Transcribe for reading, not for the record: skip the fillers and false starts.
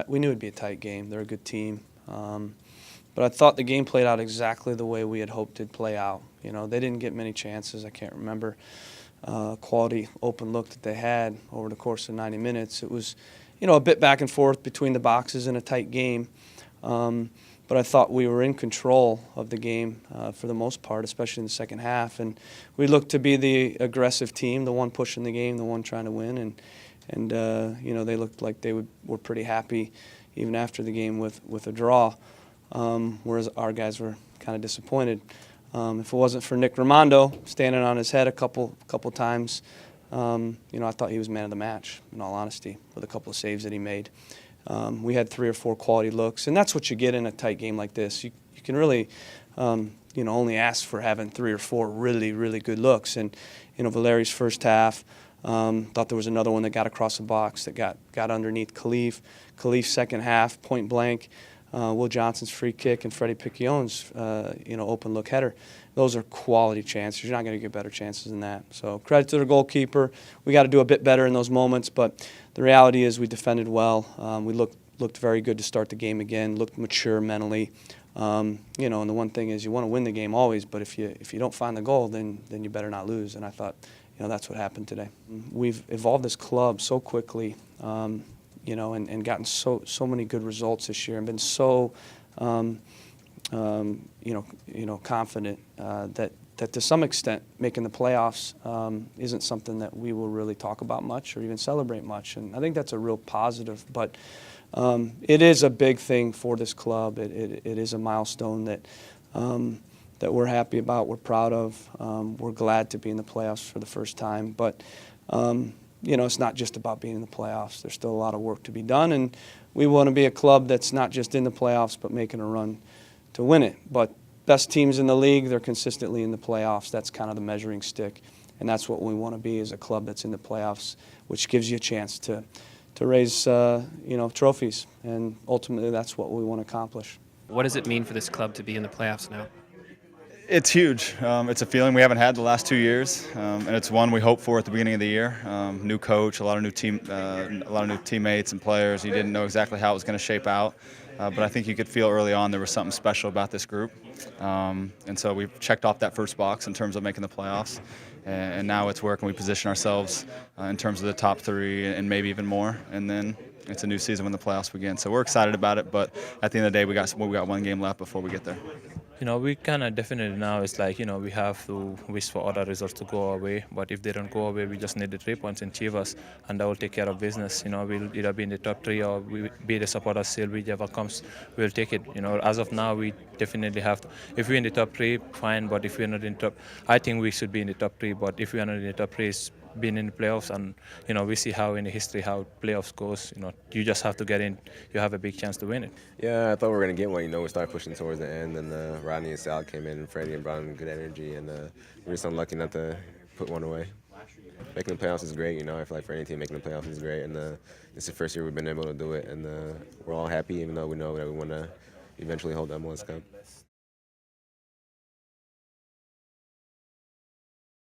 we knew it'd be a tight game. They're a good team. But I thought the game played out exactly the way we had hoped it'd play out. They didn't get many chances. I can't remember quality open look that they had over the course of 90 minutes. It was, a bit back and forth between the boxes in a tight game. But I thought we were in control of the game for the most part, especially in the second half. And we looked to be the aggressive team, the one pushing the game, the one trying to win. And they looked like they were pretty happy even after the game with a draw, whereas our guys were kind of disappointed. If it wasn't for Nick Raimondo standing on his head a couple times, I thought he was man of the match, in all honesty, with a couple of saves that he made. We had 3 or 4 quality looks, and that's what you get in a tight game like this. You can really, only ask for having 3 or 4 really, really good looks. And, Valeri's first half, thought there was another one that got across the box that got underneath Khalif. Khalif's second half, point blank, Will Johnson's free kick and Freddie Picchione's, open look header. Those are quality chances. You're not going to get better chances than that. So credit to the goalkeeper. We got to do a bit better in those moments, but the reality is we defended well. We looked very good to start the game again. Looked mature mentally. And the one thing is you want to win the game always, but if you don't find the goal, then you better not lose. And I thought, that's what happened today. We've evolved this club so quickly. And gotten so many good results this year, and been so, confident that to some extent making the playoffs isn't something that we will really talk about much or even celebrate much. And I think that's a real positive. But it is a big thing for this club. It is a milestone that we're happy about, we're proud of. We're glad to be in the playoffs for the first time. But it's not just about being in the playoffs. There's still a lot of work to be done, and we want to be a club that's not just in the playoffs but making a run to win it. But best teams in the league, they're consistently in the playoffs. That's kind of the measuring stick, and that's what we want to be, is a club that's in the playoffs, which gives you a chance to raise trophies, and ultimately that's what we want to accomplish. What does it mean for this club to be in the playoffs now? It's huge. It's a feeling we haven't had the last 2 years, and it's one we hoped for at the beginning of the year. New coach, a lot of new teammates and players. You didn't know exactly how it was going to shape out, but I think you could feel early on there was something special about this group, and so we've checked off that first box in terms of making the playoffs, and now it's working. We position ourselves in terms of the top 3 and maybe even more, and then it's a new season when the playoffs begin. So we're excited about it, but at the end of the day, we got 1 game left before we get there. We kind of definitely now it's like, we have to wish for other results to go away. But if they don't go away, we just need the 3 points in Chivas, and that will take care of business. We'll either be in the top 3 or we be the supporters still, whichever comes, we'll take it. As of now, we definitely have to. If we're in the top 3, fine. But if we're not in top, I think we should be in the top 3. But if we are not in the top 3, it's been in the playoffs, and we see how in the history how playoffs goes. You just have to get in. You have a big chance to win it. Yeah, I thought we were gonna get one. We started pushing towards the end, and Rodney and Sal came in, and Freddie and brought in good energy, and we were just unlucky not to put one away. Making the playoffs is great. I feel like for any team making the playoffs is great, and it's the first year we've been able to do it, and we're all happy, even though we know that we want to eventually hold that MLS Cup.